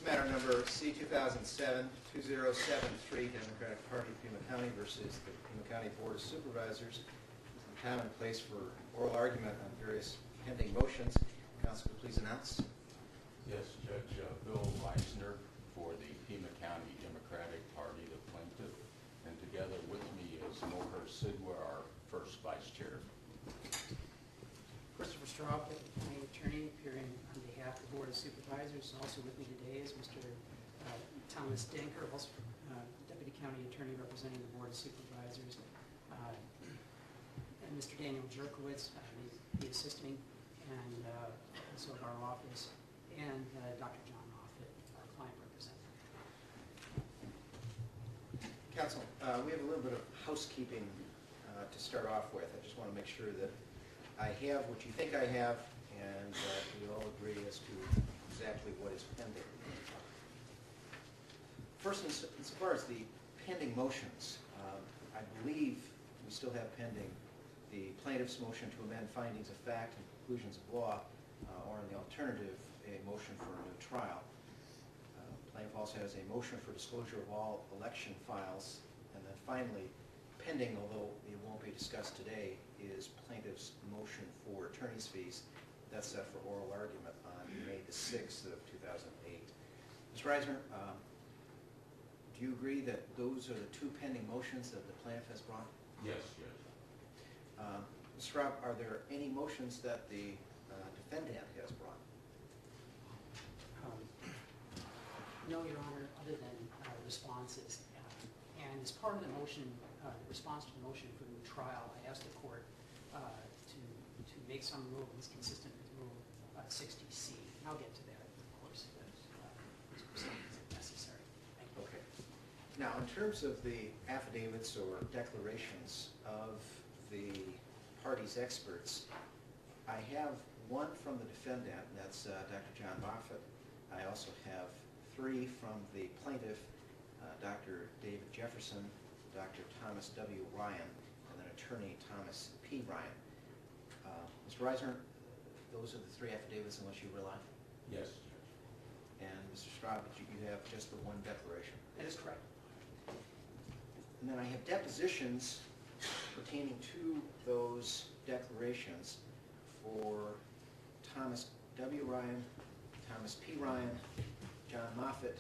This matter number C 2007-2073, Democratic Party, Pima County versus the Pima County Board of Supervisors. This is the time and place for oral argument on various pending motions. Council, please announce. Yes, Judge. Bill Weisner for the Pima County Democratic Party, the plaintiff, and together with me is Moher Sidwa, our first vice chair. Christopher Straub, County Attorney, appearing on behalf of the Board of Supervisors. Also with me today is Mr. Thomas Denker, also Deputy County Attorney representing the Board of Supervisors, and Mr. Daniel Jerkowitz, the assisting, and also of our office, and Dr. John Moffitt, our client representative. Council, we have a little bit of housekeeping to start off with. I just want to make sure that I have what you think I have, and we all agree as to exactly what is pending. First, insofar as the pending motions, I believe we still have pending the plaintiff's motion to amend findings of fact and conclusions of law, or in the alternative, a motion for a new trial. Plaintiff also has a motion for disclosure of all election files, and then finally, pending, although it won't be discussed today, is plaintiff's motion for attorney's fees. That's set for oral argument on May the 6th of 2008. Mr. Reisner, do you agree that those are the two pending motions that the plaintiff has brought? Yes, Judge. Mr. Straub, are there any motions that the defendant has brought? No, Your Honor, other than responses. And as part of the motion, response to the motion for the new trial, I asked the court to make some rulings consistent with Rule 60C. And I'll get to that, of course, if necessary. Thank you. Okay. Now, in terms of the affidavits or declarations of the party's experts, I have one from the defendant, and that's Dr. John Moffitt. I also have three from the plaintiff, Dr. David Jefferson, Dr. Thomas W. Ryan, and then attorney Thomas P. Ryan. Mr. Reisner, those are the three affidavits unless you rely? Yes, Judge. And Mr. Straub, you have just the one declaration? That is correct. And then I have depositions pertaining to those declarations for Thomas W. Ryan, Thomas P. Ryan, John Moffitt,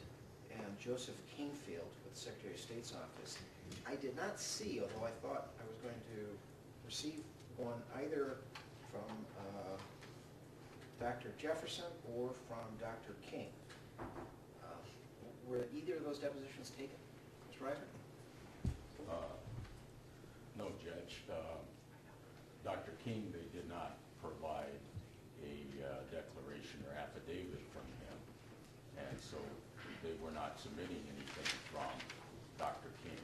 and Joseph Kingfield with the Secretary of State's office. I did not see, although I thought I was going to receive one either from Dr. Jefferson or from Dr. King. Were either of those depositions taken, Mr. Reisner? No, Judge. Dr. King, they did not provide a declaration or affidavit from him, and so they were not submitting anything from Dr. King.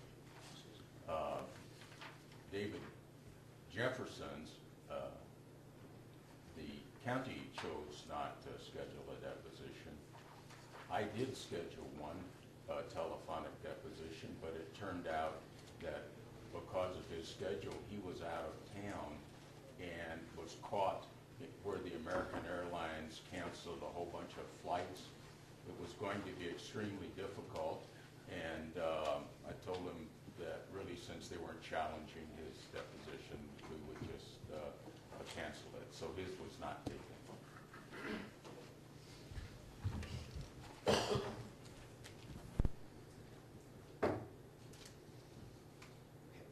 David Jefferson's, the county chose not to schedule a deposition. I did schedule one, telephonic deposition, but it turned out that because of his schedule, he was out of town and was caught where the American Airlines canceled a whole bunch of flights. It was going to be extremely difficult, and I told him that really, since they weren't challenging his deposition, we would just cancel it. So his was not taken.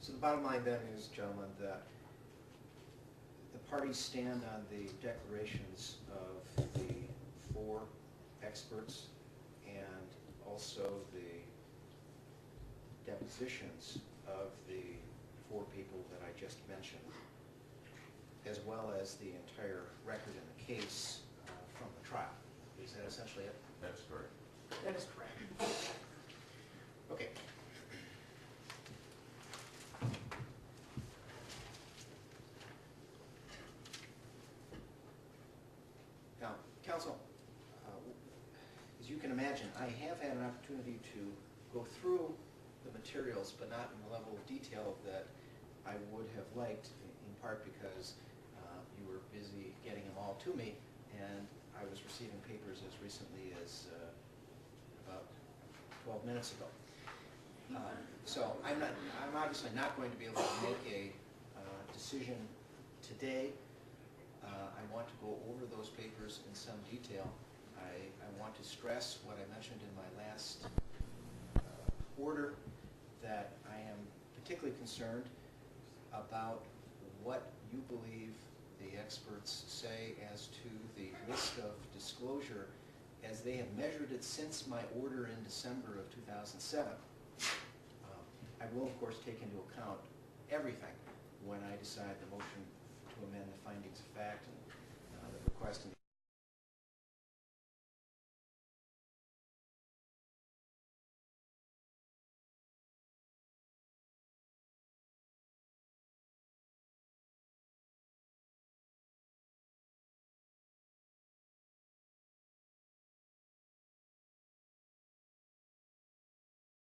So the bottom line then is, gentlemen, that the parties stand on the declarations of the four experts and also the depositions of the four people that I just mentioned, as well as the entire record in the case from the trial. Is that essentially it? That's correct. That is correct. Okay. Now, counsel, as you can imagine, I have had an opportunity to go through the materials, but not in the level of detail that I would have liked, in part because you were busy getting them all to me, and I was receiving papers as recently as minutes ago. So I'm obviously not going to be able to make a decision today. I want to go over those papers in some detail. I want to stress what I mentioned in my last order, that I am particularly concerned about what you believe the experts say as to the risk of disclosure as they have measured it since my order in December of 2007. I will, of course, take into account everything when I decide the motion to amend the findings of fact and the request in